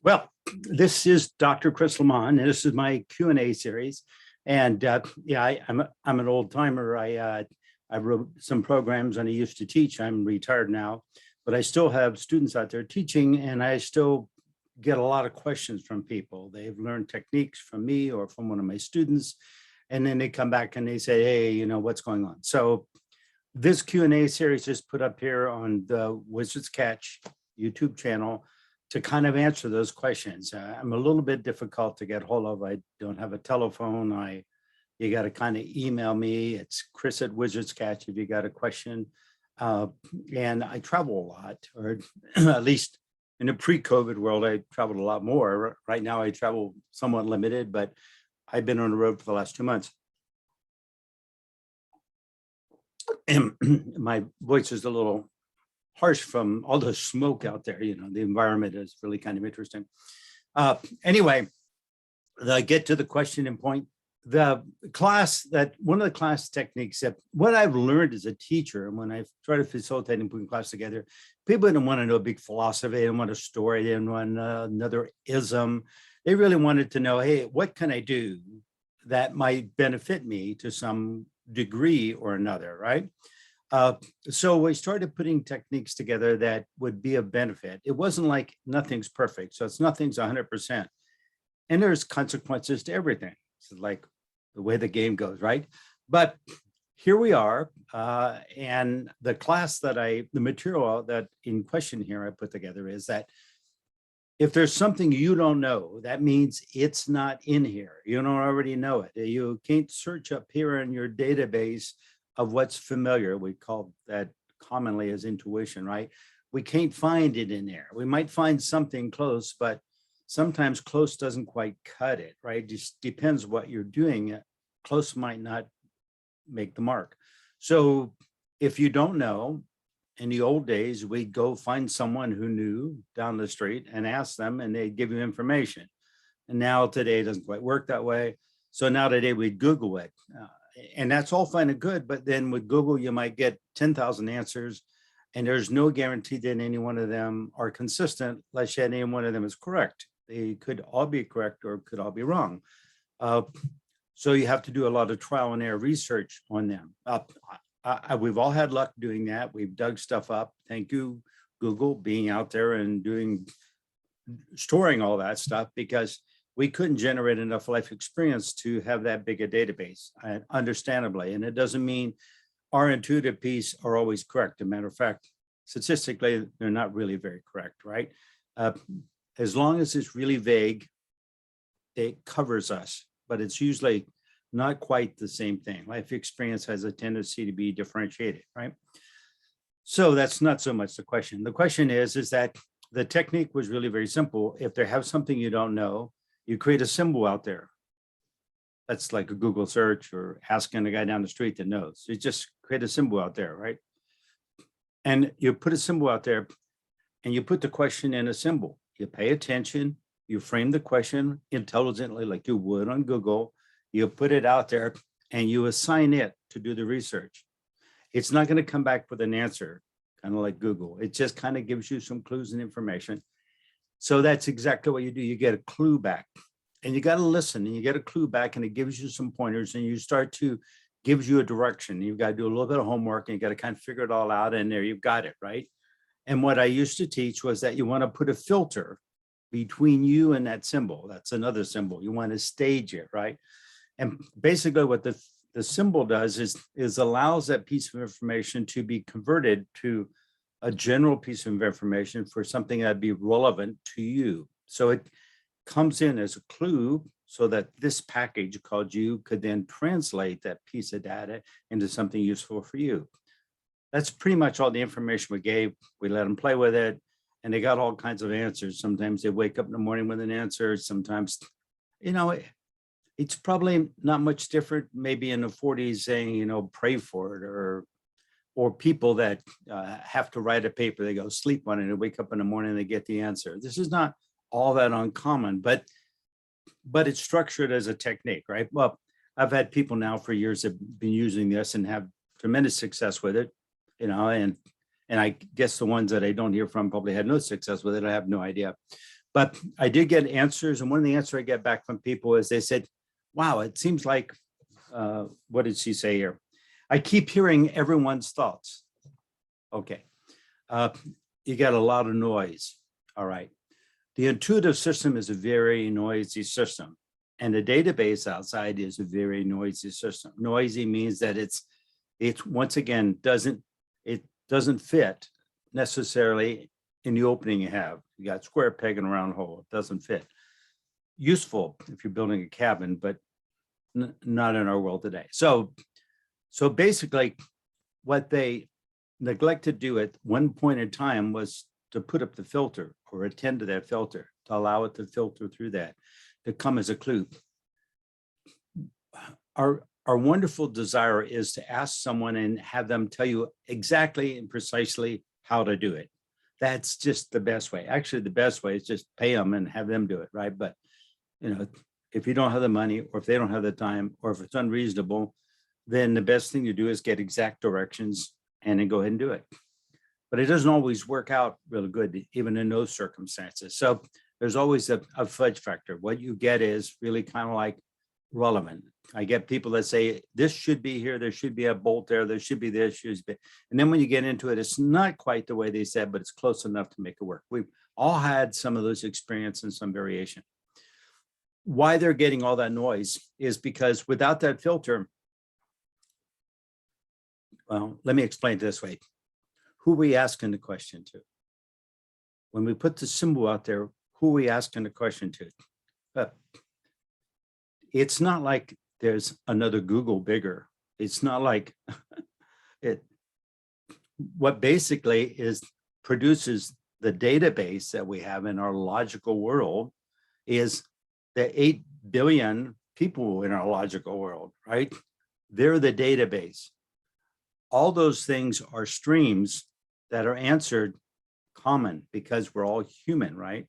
Well, this is Dr. Lemmon, and this is my Q&A series. And yeah, I'm an old timer. I wrote some programs and I used to teach. I'm retired now, but I still have students out there teaching, and I still get a lot of questions from people. They've learned techniques from me or from one of my students, and then they come back and they say, "Hey, what's going on?" So this Q&A series is put up here on the Wizard's Catch YouTube channel to kind of answer those questions. I'm a little bit difficult to get hold of. I don't have a telephone. You got to kind of email me. It's Chris at Wizard's Catch if you got a question. And I travel a lot, or at least in the pre-COVID world, I traveled a lot more. Right now, I travel somewhat limited, but I've been on the road for the last 2 months. And my voice is a little harsh from all the smoke out there. The environment is really kind of interesting. Anyway, I get to the question and point. One of the class techniques that what I've learned as a teacher, and when I try to facilitate and putting class together, people didn't want to know a big philosophy. They didn't want a story. They didn't want another ism. They really wanted to know, hey, what can I do that might benefit me to some degree or another, right? So we started putting techniques together that would be of benefit. It wasn't like nothing's perfect. So nothing's 100%. And there's consequences to everything. It's like the way the game goes, right? But here we are. And the material that in question here I put together is that if there's something you don't know, that means it's not in here. You don't already know it. You can't search up here in your database of what's familiar. We call that commonly as intuition, right? We can't find it in there. We might find something close, but sometimes close doesn't quite cut it, right? It just depends what you're doing. Close might not make the mark. So if you don't know, in the old days, we'd go find someone who knew down the street and ask them, and they'd give you information. And now today it doesn't quite work that way. So now today we Google it. And that's all fine and good, but then with Google, you might get 10,000 answers, and there's no guarantee that any one of them are consistent, unless any one of them is correct. They could all be correct or could all be wrong. So you have to do a lot of trial and error research on them. We've all had luck doing that. We've dug stuff up. Thank you, Google, being out there and storing all that stuff, because we couldn't generate enough life experience to have that big a database, understandably. And it doesn't mean our intuitive piece are always correct. As a matter of fact, statistically, they're not really very correct, right? As long as it's really vague, it covers us, but it's usually not quite the same thing. Life experience has a tendency to be differentiated, right? So that's not so much the question. The question is that the technique was really very simple. If they have something you don't know, you create a symbol out there. That's like a Google search or asking a guy down the street that knows. You just create a symbol out there, right? And you put a symbol out there and you put the question in a symbol. You pay attention, you frame the question intelligently like you would on Google. You put it out there and you assign it to do the research. It's not going to come back with an answer, kind of like Google. It just kind of gives you some clues and information. So that's exactly what you do. You get a clue back, and you got to listen, and you get a clue back, and it gives you some pointers, and you start to gives you a direction. You've got to do a little bit of homework, and you got to kind of figure it all out, and there you've got it, right? And what I used to teach was that you want to put a filter between you and that symbol. That's another symbol. You want to stage it, right? And basically what the symbol does is allows that piece of information to be converted to a general piece of information for something that'd be relevant to you. So it comes in as a clue so that this package called you could then translate that piece of data into something useful for you. That's pretty much all the information we gave. We let them play with it, and they got all kinds of answers. Sometimes they wake up in the morning with an answer. Sometimes, it's probably not much different, maybe in the 40s saying, pray for it, or people that have to write a paper, they go sleep on it and wake up in the morning and they get the answer. This is not all that uncommon, but it's structured as a technique, right? Well, I've had people now for years that have been using this and have tremendous success with it, and I guess the ones that I don't hear from probably had no success with it. I have no idea. But I did get answers. And one of the answers I get back from people is they said, wow, it seems like, what did she say here? I keep hearing everyone's thoughts. Okay. You got a lot of noise. All right. The intuitive system is a very noisy system. And the database outside is a very noisy system. Noisy means that it's once again, it doesn't fit necessarily in the opening you have. You got square peg and a round hole. It doesn't fit. Useful if you're building a cabin, but not in our world today. So basically what they neglect to do at one point in time was to put up the filter or attend to that filter, to allow it to filter through that, to come as a clue. Our wonderful desire is to ask someone and have them tell you exactly and precisely how to do it. That's just the best way. Actually, the best way is just pay them and have them do it, right? But, you know, if you don't have the money, or if they don't have the time, or if it's unreasonable, then the best thing to do is get exact directions and then go ahead and do it. But it doesn't always work out really good, even in those circumstances. So there's always a fudge factor. What you get is really kind of like relevant. I get people that say, this should be here, there should be a bolt there, there should be this, should be. And then when you get into it, it's not quite the way they said, but it's close enough to make it work. We've all had some of those experiences and some variation. Why they're getting all that noise is because without that filter, well, let me explain it this way. Who are we asking the question to? When we put the symbol out there, who are we asking the question to? It's not like there's another Google bigger. It's not like it. What basically is produces the database that we have in our logical world is the 8 billion people in our logical world, right? They're the database. All those things are streams that are answered common because we're all human, right?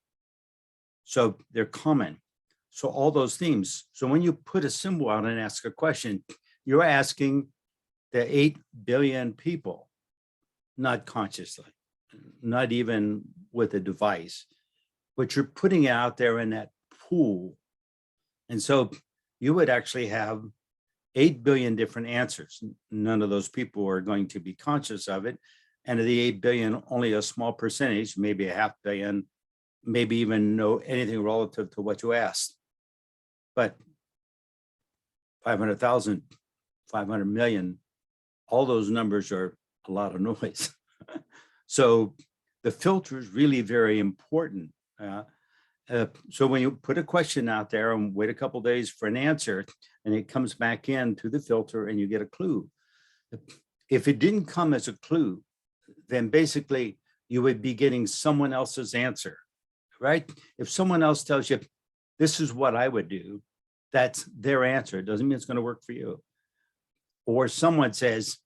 So they're common. So all those themes. So when you put a symbol out and ask a question, you're asking the 8 billion people, not consciously, not even with a device, but you're putting it out there in that pool. And so you would actually have 8 billion different answers. None of those people are going to be conscious of it. And of the 8 billion, only a small percentage, maybe a half billion, maybe even know anything relative to what you asked. But 500,000, 500 million, all those numbers are a lot of noise. So the filter is really very important. So when you put a question out there and wait a couple of days for an answer, and it comes back in through the filter and you get a clue. If it didn't come as a clue, then basically you would be getting someone else's answer, right? If someone else tells you, this is what I would do, that's their answer. It doesn't mean it's going to work for you. Or someone says,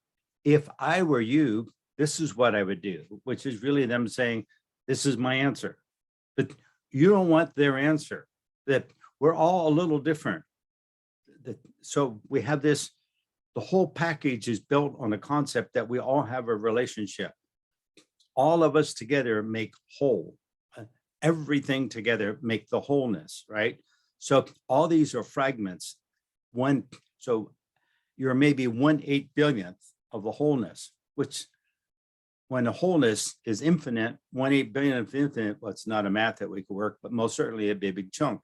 if I were you, this is what I would do, which is really them saying, this is my answer. But you don't want their answer, that we're all a little different. So we have this, the whole package is built on the concept that we all have a relationship. All of us together make whole. Everything together make the wholeness, right? So all these are fragments. So you're maybe 1/8 billionth of the wholeness, which when the wholeness is infinite, 1/8 billionth of infinite, well, it's not a math that we could work, but most certainly it'd be a big chunk.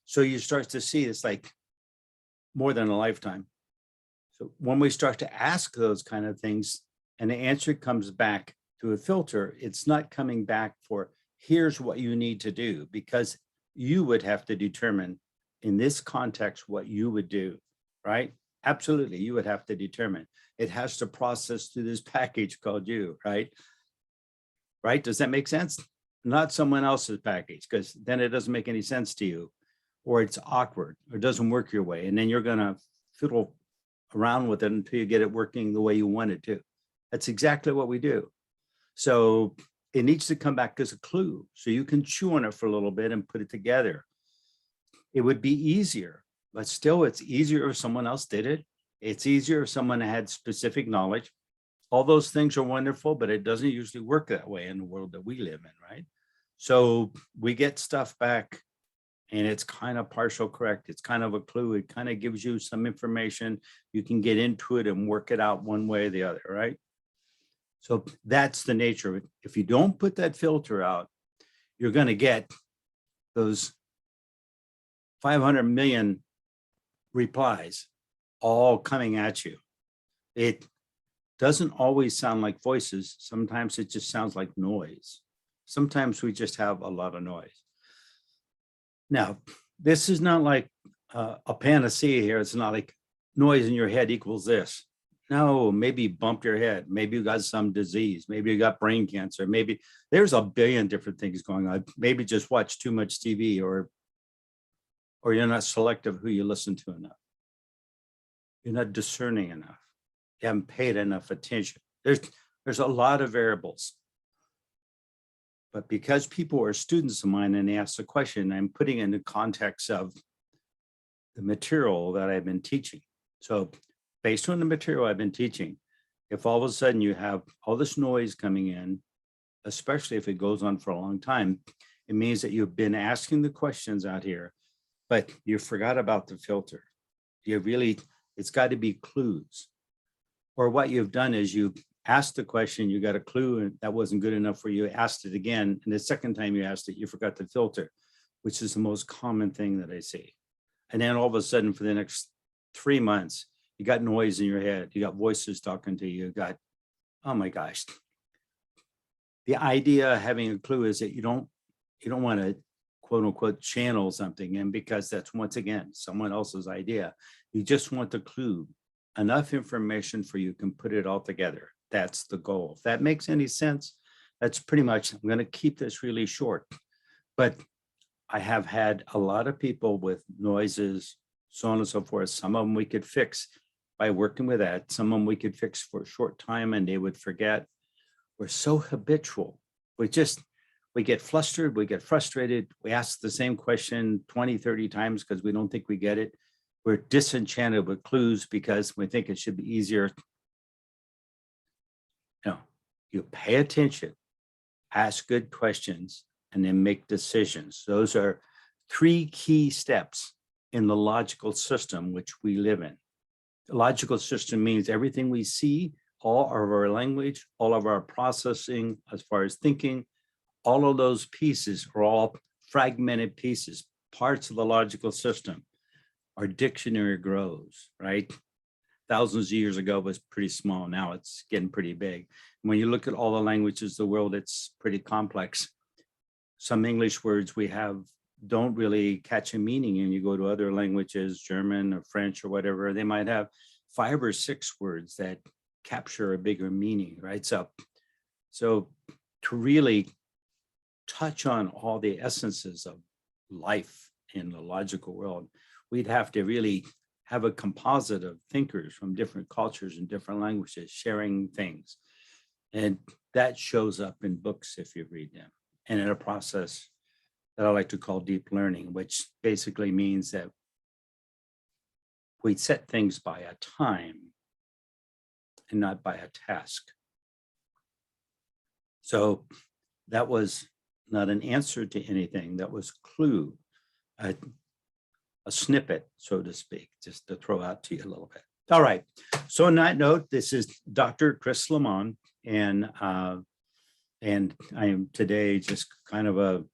So you start to see it's like more than a lifetime. So when we start to ask those kind of things and the answer comes back to a filter, it's not coming back for here's what you need to do, because you would have to determine in this context what you would do, right? Absolutely, you would have to determine. It has to process through this package called you, right? Right? Does that make sense? Not someone else's package, because then it doesn't make any sense to you, or it's awkward, or it doesn't work your way. And then you're gonna fiddle around with it until you get it working the way you want it to. That's exactly what we do. So it needs to come back as a clue, so you can chew on it for a little bit and put it together. It would be easier, but still it's easier if someone else did it. It's easier if someone had specific knowledge. All those things are wonderful, but it doesn't usually work that way in the world that we live in, right? So we get stuff back and it's kind of partial correct. It's kind of a clue. It kind of gives you some information. You can get into it and work it out one way or the other, right? So that's the nature of it. If you don't put that filter out, you're going to get those 500 million replies all coming at you. It doesn't always sound like voices. Sometimes it just sounds like noise. Sometimes we just have a lot of noise. Now, this is not like a panacea here. It's not like noise in your head equals this. No, maybe you bumped your head. Maybe you got some disease. Maybe you got brain cancer. Maybe there's a billion different things going on. Maybe just watch too much TV, or you're not selective who you listen to enough. You're not discerning enough. You haven't paid enough attention. There's a lot of variables. But because people are students of mine and they ask the question, I'm putting it in the context of the material that I've been teaching. So based on the material I've been teaching, if all of a sudden you have all this noise coming in, especially if it goes on for a long time, it means that you've been asking the questions out here, but you forgot about the filter. It's got to be clues. Or what you've done is you asked the question, you got a clue, and that wasn't good enough for you, asked it again. And the second time you asked it, you forgot the filter, which is the most common thing that I see. And then all of a sudden, for the next 3 months, you got noise in your head. You got voices talking to you. You got, oh my gosh. The idea of having a clue is that you don't want to quote unquote channel something in, because that's, once again, someone else's idea. You just want the clue, enough information for you can put it all together. That's the goal. If that makes any sense, that's pretty much, I'm going to keep this really short, but I have had a lot of people with noises, so on and so forth. Some of them we could fix by working with that. Some of them we could fix for a short time and they would forget. We're so habitual. We get flustered, we get frustrated. We ask the same question 20, 30 times because we don't think we get it. We're disenchanted with clues because we think it should be easier. No, you pay attention, ask good questions, and then make decisions. Those are 3 key steps in the logical system which we live in. The logical system means everything we see, all of our language, all of our processing as far as thinking, all of those pieces are all fragmented pieces, parts of the logical system. Our dictionary grows, right? Thousands of years ago, it was pretty small. Now it's getting pretty big. When you look at all the languages of the world, it's pretty complex. Some English words we have don't really catch a meaning, and you go to other languages, German or French or whatever, they might have 5 or 6 words that capture a bigger meaning, right? So to really touch on all the essences of life in the logical world, we'd have to really have a composite of thinkers from different cultures and different languages sharing things. And that shows up in books if you read them, and in a process that I like to call deep learning, which basically means that we set things by a time and not by a task. So that was not an answer to anything. That was clue, a snippet, so to speak, just to throw out to you a little bit. All right. So on that note, this is Dr. Chris Lemmon, and I am today just kind of a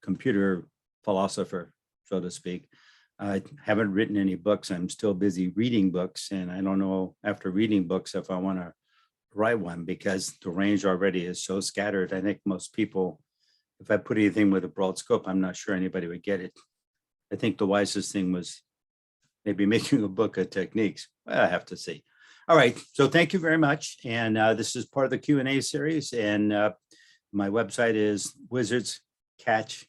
computer philosopher, so to speak. I haven't written any books. I'm still busy reading books, and I don't know after reading books if I want to write one, because the range already is so scattered. I think most people, if I put anything with a broad scope, I'm not sure anybody would get it. I think the wisest thing was maybe making a book of techniques. Well, I have to see. All right, so thank you very much. And this is part of the Q&A series, and my website is Wizards Catch.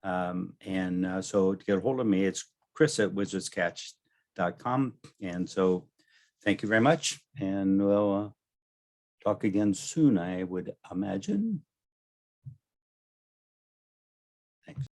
So to get a hold of me, it's chris@wizardscatch.com. And so thank you very much. And we'll talk again soon, I would imagine. Thanks.